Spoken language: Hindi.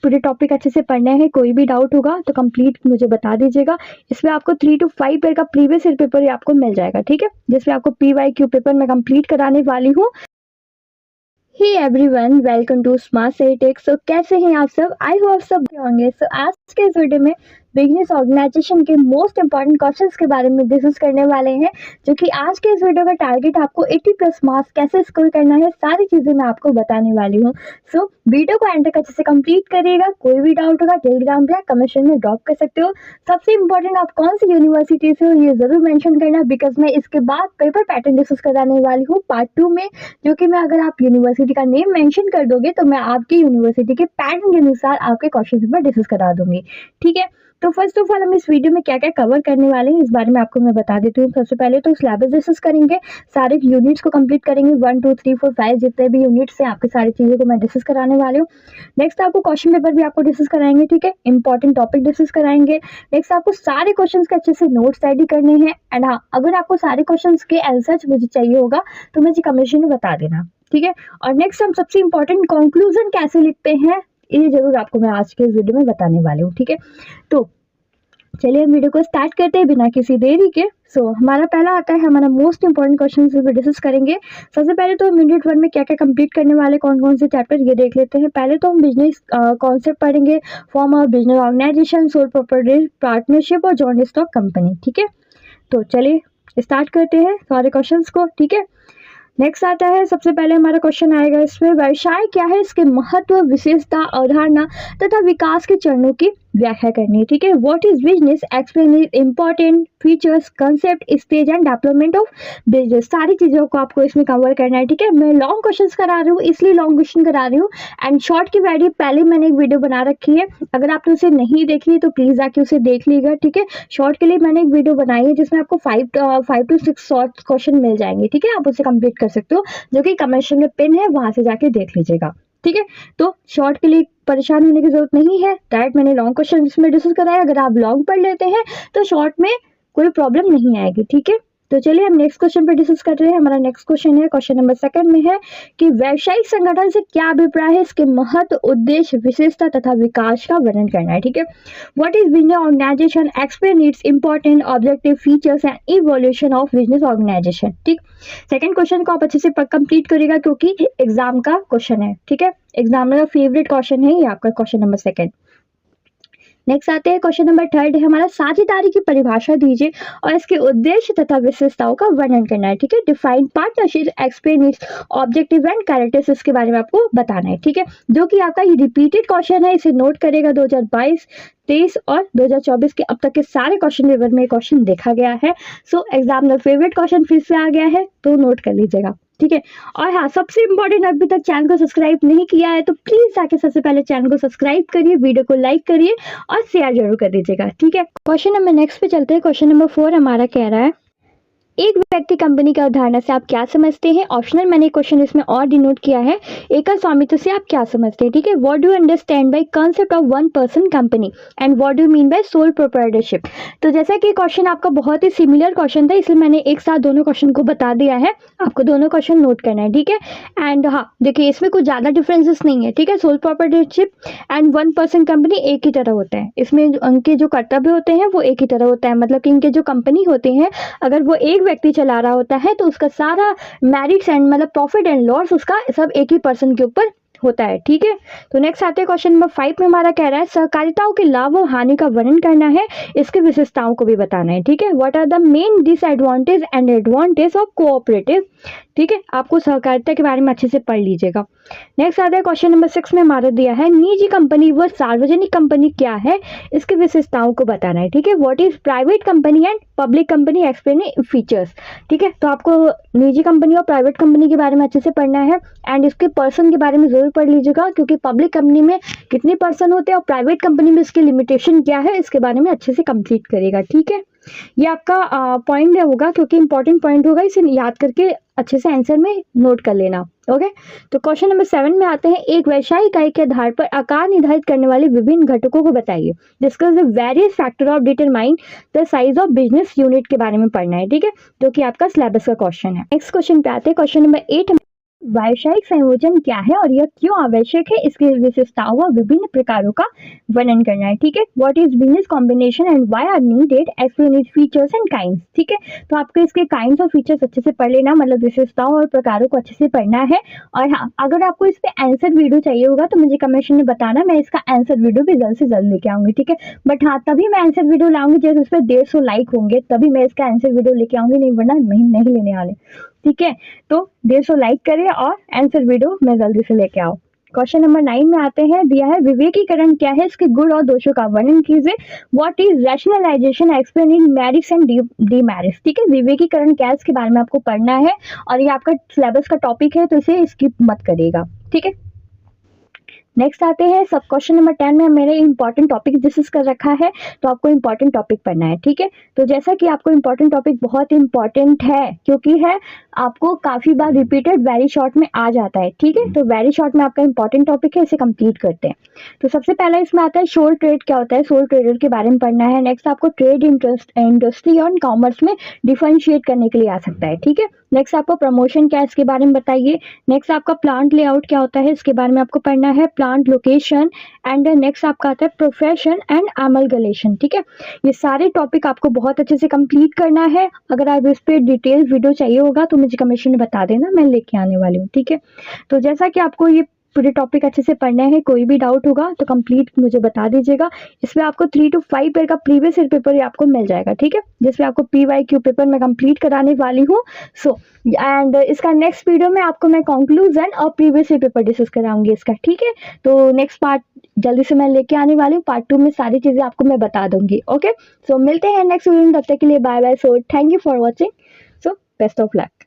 पूरे टॉपिक अच्छे से पढ़ने हैं। कोई भी डाउट होगा तो कंप्लीट मुझे बता दीजिएगा। इसमें आपको 3 to 5 पेयर का प्रीवियस ईयर पेपर ही आपको मिल जाएगा, ठीक है, जिसमें आपको PYQ पेपर मैं कंप्लीट कराने वाली हूँ। Hey everyone, welcome to Smart Study Tech. So कैसे हैं आप सब? आई होप आप सब होंगे। सो आज के इस वीडियो में बिजनेस ऑर्गेनाइजेशन के मोस्ट इंपॉर्टेंट क्वेश्चंस के बारे में डिस्कस करने वाले हैं, जो कि आज के इस वीडियो का टारगेट आपको 80+ मार्क्स कैसे स्कोर करना है, सारी चीजें मैं आपको बताने वाली हूँ। सो वीडियो को एंड तक अच्छे से कंप्लीट करिएगा। कोई भी डाउट होगा टेलीग्राम पे कमेंट सेक्शन में ड्रॉप कर सकते हो। सबसे इंपॉर्टेंट, आप कौन सी यूनिवर्सिटी से हो ये जरूर मेंशन करना, बिकॉज मैं इसके बाद पेपर पैटर्न डिस्कस कराने वाली हूँ पार्ट 2 में, जो कि मैं अगर आप यूनिवर्सिटी का नेम मेंशन कर दोगे तो मैं आपकी यूनिवर्सिटी के पैटर्न के अनुसार आपके क्वेश्चन पेपर डिस्कस करा दूंगी, ठीक है। तो फर्स्ट ऑफ ऑल हम इस वीडियो में क्या क्या कवर करने वाले हैं इस बारे में आपको मैं बता देती हूँ। सबसे पहले तो सिलेबस डिस्कस करेंगे, सारे यूनिट्स को कंप्लीट करेंगे, 1 2 3 4 5 जितने भी यूनिट्स हैं आपकी सारी चीज़ों को मैं डिस्कस कराने वाली हूँ। नेक्स्ट आपको क्वेश्चन पेपर भी आपको डिस्कस कराएंगे, ठीक है, इंपॉर्टेंट टॉपिक डिस्कस कराएंगे। नेक्स्ट आपको सारे क्वेश्चन के अच्छे से नोट्स रेडी करने हैं। एंड हाँ, अगर आपको सारे क्वेश्चन के आंसर्स मुझे चाहिए होगा तो मुझे कमेंट में बता देना, ठीक है। और नेक्स्ट हम सबसे इंपॉर्टेंट कंक्लूजन कैसे लिखते हैं ये जरूर आपको मैं आज के इस वीडियो में बताने वाली हूँ, ठीक है। तो चलिए हम वीडियो को स्टार्ट करते हैं बिना किसी देरी के। हमारा पहला आता है, हमारा मोस्ट इंपॉर्टेंट क्वेश्चन डिस्कस करेंगे। सबसे पहले तो हम यूनिट 1 में क्या क्या कंप्लीट करने वाले, कौन कौन से चैप्टर, ये देख लेते हैं। पहले तो हम बिजनेस कॉन्सेप्ट पढ़ेंगे, form of business organisation, sole property partnership और जॉइंट स्टॉक कंपनी, ठीक है। तो चलिए स्टार्ट करते हैं सारे क्वेश्चन को, ठीक है। नेक्स्ट आता है, सबसे पहले हमारा क्वेश्चन आएगा इसमें, व्यवसाय क्या है, इसके महत्व, विशेषता, अवधारणा तथा विकास के चरणों की व्याख्या करनी है, ठीक है। What is business, explain is important features, concept, stage and development of business, सारी चीजों को आपको इसमें कवर करना है, ठीक है। मैं लॉन्ग क्वेश्चंस करा रही हूँ, इसलिए लॉन्ग क्वेश्चन करा रही हूँ। एंड शॉर्ट की वैल्यू पहले मैंने एक वीडियो बना रखी है, अगर आपने उसे नहीं देखी तो प्लीज आके उसे देख लीजिएगा, ठीक है। शॉर्ट के लिए मैंने एक वीडियो बनाई है जिसमें आपको 5 to 6 शॉर्ट क्वेश्चन मिल जाएंगे, ठीक है, आप उसे कंप्लीट कर सकते हो, जो कि कमेंट सेक्शन में पिन है, वहां से जाके देख लीजिएगा, ठीक है। तो शॉर्ट के लिए परेशान होने की जरूरत नहीं है, डायरेक्ट मैंने लॉन्ग क्वेश्चन इसमें डिस्कस कराया। अगर आप लॉन्ग पढ़ लेते हैं तो शॉर्ट में कोई प्रॉब्लम नहीं आएगी, ठीक है। तो चलिए हम नेक्स्ट क्वेश्चन पे डिस्कस कर रहे हैं। हमारा नेक्स्ट क्वेश्चन है, क्वेश्चन नंबर 2 में है कि व्यावसायिक संगठन से क्या अभिप्राय है, इसके महत्व, उद्देश्य, विशेषता तथा विकास का वर्णन करना है, ठीक है। What is business organisation, explain its important objective, features and evolution of business organisation, ठीक। सेकंड क्वेश्चन को आप अच्छे से कंप्लीट करिएगा क्योंकि एग्जाम का क्वेश्चन है, ठीक है, एग्जाम का फेवरेट क्वेश्चन है ये आपका क्वेश्चन नंबर 2। नेक्स्ट आते हैं, क्वेश्चन नंबर 3 है हमारा, साझेदारी की परिभाषा दीजिए और इसके उद्देश्य तथा विशेषताओं का वर्णन करना है, ठीक है। Define partnership, explain it's objective and characteristics के बारे में आपको बताना है, ठीक है, जो कि आपका ये रिपीटेड क्वेश्चन है, इसे नोट करेगा। 2022, 23 और 2024 के अब तक के सारे क्वेश्चन पेपर में क्वेश्चन देखा गया है। एग्जामिनर फेवरेट क्वेश्चन फिर से आ गया है, तो नोट कर लीजिएगा, ठीक है। और हाँ, सबसे इंपॉर्टेंट, अभी तक चैनल को सब्सक्राइब नहीं किया है तो प्लीज आके सबसे पहले चैनल को सब्सक्राइब करिए, वीडियो को लाइक करिए और शेयर जरूर कर दीजिएगा, ठीक है। क्वेश्चन नंबर नेक्स्ट पे चलते हैं। क्वेश्चन नंबर 4 हमारा कह रहा है, एक व्यक्ति कंपनी की अवधारणा से आप क्या समझते हैं। ऑप्शनल मैंने क्वेश्चन इसमें और डिनोट किया है। एकल स्वामित्व से आप क्या समझते हैं, ठीक है। What do understand by concept of one person company and what do mean by sole proprietorship. तो जैसा कि क्वेश्चन आपका बहुत ही सिमिलर क्वेश्चन था, इसलिए मैंने एक साथ दोनों क्वेश्चन को बता दिया है, आपको दोनों क्वेश्चन नोट करना है, ठीक है। एंड हाँ, देखिए इसमें कुछ ज्यादा डिफरेंसेस नहीं है, ठीक है। Sole proprietorship and one person company एक ही तरह होता है, इसमें उनके जो कर्तव्य होते हैं वो एक ही तरह होता है, मतलब कि इनके जो कंपनी होते हैं, अगर वो एक व्यक्ति चला रहा होता है तो उसका सारा मेरिट्स एंड मतलब प्रॉफिट एंड लॉस उसका सब एक ही पर्सन के ऊपर होता है, ठीक है। तो नेक्स्ट आते हैं, क्वेश्चन नंबर 5 में हमारा कह रहा है, सहकारिताओं के लाभ और हानि का वर्णन करना है, इसके विशेषताओं को भी बताना है, ठीक है। What are the main disadvantage and advantage of cooperative, ठीक है, आपको सहकारिता के बारे में अच्छे से पढ़ लीजिएगा। नेक्स्ट आता है, क्वेश्चन नंबर 6 में हमारा दिया है, निजी कंपनी व सार्वजनिक कंपनी क्या है, इसके विशेषताओं को बताना है, ठीक है। What is private company and public company, explain features, ठीक है। तो आपको निजी कंपनी और प्राइवेट कंपनी के बारे में अच्छे से पढ़ना है एंड इसके पर्सन के बारे में जरूर पढ़ लीजिएगा, क्योंकि पब्लिक कंपनी में कितने पर्सन होते हैं और प्राइवेट कंपनी में इसकी लिमिटेशन क्या है, इसके बारे में अच्छे से कंप्लीट करेगा, ठीक है। ये आपका पॉइंट होगा, क्योंकि इंपॉर्टेंट पॉइंट होगा, इसे याद करके अच्छे से आंसर में नोट कर लेना, ओके। तो क्वेश्चन नंबर 7 में आते हैं, एक व्यवसायिक इकाई के आधार पर आकार निर्धारित करने वाले विभिन्न घटकों को बताइए। Discuss the various factor of determine the size of business unit के बारे में पढ़ना है, ठीक है, जो कि आपका सिलेबस का क्वेश्चन है। नेक्स्ट क्वेश्चन पे आते हैं, क्वेश्चन नंबर 8 व्यावसायिक संयोजन क्या है और यह क्यों आवश्यक है, इसकी विशेषताओं व विभिन्न प्रकारों का वर्णन करना है। ठीक है, what is business combination and why are needed, explain its features and kinds. ठीक है, तो आपको इसके काइंड्स और फीचर्स अच्छे से पढ़ लेना, मतलब विशेषताओं और प्रकारों को अच्छे से पढ़ना है। और हाँ, अगर आपको इस पे आंसर वीडियो चाहिए होगा तो मुझे कमेंट में बताना, मैं इसका आंसर वीडियो भी जल्द से जल्द लेके आऊंगी। ठीक है, बट हाँ, तभी मैं आंसर वीडियो लाऊंगी जैसे उस पर 150 लाइक होंगे, तभी मैं इसका आंसर वीडियो लेके आऊंगी, नहीं वरना नहीं लेने वाले। ठीक है, तो 150 लाइक करिए और आंसर वीडियो में जल्दी से लेके आओ। क्वेश्चन नंबर 9 में आते हैं, दिया है विवेकीकरण क्या है, इसके गुण और दोषों का वर्णन कीजिए। What is rationalisation, explain in merits and demerits. ठीक है, विवेकीकरण क्या है इसके बारे में आपको पढ़ना है, और ये आपका सिलेबस का टॉपिक है तो इसे स्किप मत करिएगा। ठीक है, नेक्स्ट आते हैं सब क्वेश्चन नंबर 10 में मैंने इंपॉर्टेंट टॉपिक डिस्कस कर रखा है, तो आपको इंपॉर्टेंट टॉपिक पढ़ना है। ठीक है, तो जैसा कि आपको इंपॉर्टेंट टॉपिक बहुत इंपॉर्टेंट है क्योंकि है आपको काफी बार रिपीटेड वेरी शॉर्ट में आ जाता है। ठीक है, तो वेरी शॉर्ट में आपका इंपॉर्टेंट टॉपिक है, इसे कंप्लीट करते हैं। तो सबसे पहला इसमें आता है सोल ट्रेड क्या होता है, सोल ट्रेडर के बारे में पढ़ना है। नेक्स्ट आपको ट्रेड इंडस्ट्री और कॉमर्स में डिफरेंशिएट करने के लिए आ सकता है। ठीक है, नेक्स्ट आपको प्रमोशन क्या है इसके बारे में बताइए। नेक्स्ट आपका प्लांट लेआउट क्या होता है इसके बारे में आपको पढ़ना है, प्लांट लोकेशन एंड नेक्स्ट आपका आता है प्रोफेशन एंड एमलगलेशन। ठीक है, ये सारे टॉपिक आपको बहुत अच्छे से कंप्लीट करना है। अगर आप इस पे डिटेल वीडियो चाहिए होगा तो मुझे कमेंट में बता देना, मैं लेके आने वाली हूँ। ठीक है, तो जैसा कि आपको ये पूरे टॉपिक अच्छे से पढ़ने हैं, कोई भी डाउट होगा तो कंप्लीट मुझे बता दीजिएगा। इसमें आपको 3 to 5 पेयर का प्रीवियस ईयर पेपर ही आपको मिल जाएगा। ठीक है, जिसमें आपको PYQ पेपर मैं कंप्लीट कराने वाली हूँ। सो एंड इसका नेक्स्ट वीडियो में आपको मैं कंक्लूजन और प्रीवियस ईयर पेपर डिस्कस कराऊंगी इसका। ठीक है, तो नेक्स्ट पार्ट जल्दी से मैं लेके आने वाली हूँ, पार्ट 2 में सारी चीजें आपको मैं बता दूंगी। ओके, सो मिलते हैं नेक्स्ट वीडियो में, तब तक के लिए bye bye. So thank you for watching, so best of luck.